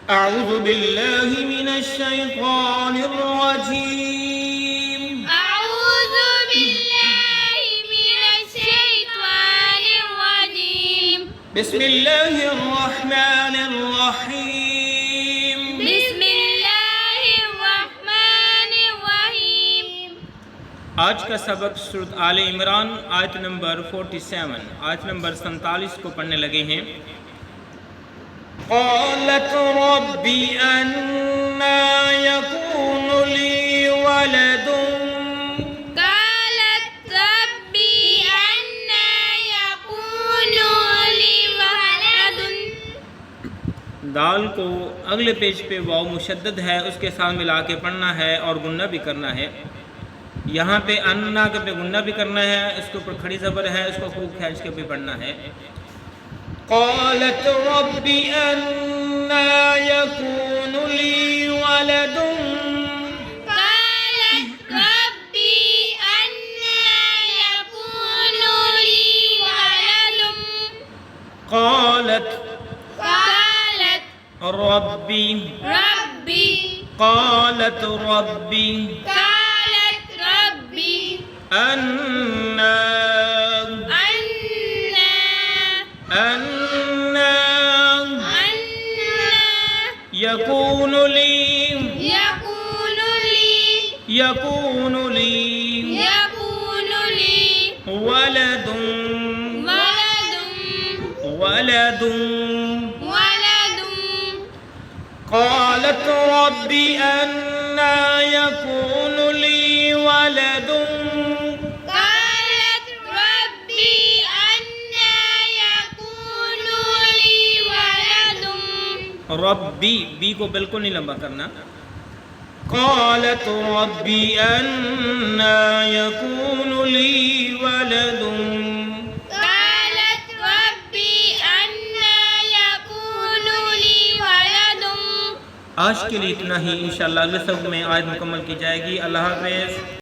أعوذ بالله من الشيطان الرجيم. أعوذ بالله من الشيطان الرجيم. بسم الله الرحمن الرحيم. بسم الله الرحمن الرحيم. آج کا سبق سورۃ آل عمران آیت نمبر 47 آیت نمبر 47 کو پڑھنے لگے ہیں. قالت رب أنى يكون لي ولد. قالت رب أنى يكون لي ولد. دال کو اگلے پیج پہ واو مشدد ہے، اس کے ساتھ ملا کے پڑھنا ہے اور غنہ بھی کرنا ہے. یہاں پہ انا کے پہ غنہ بھی کرنا ہے، اس کے اوپر کھڑی زبر ہے، اس کو خوب کھینچ کے بھی پڑھنا ہے. قالت رب أنى يكون لي ولد. قالت رب أنى يكون لي ولد. قالت قالت ربي ربي قالت ربي قالت ربي أنى يكون لي ولد. قالت رب أنى يكون لي ولد. قالت ربي أنى يكون لي ولد. ربی بی کو بالکل نہیں لمبا کرنا. قالت ربی أنى يكون لي ولد. قالت ربي أنى يكون لي ولد. آج کے لیے اتنا ہی، انشاءاللہ اگلے سبق میں آیت مکمل کی جائے گی. اللہ حافظ.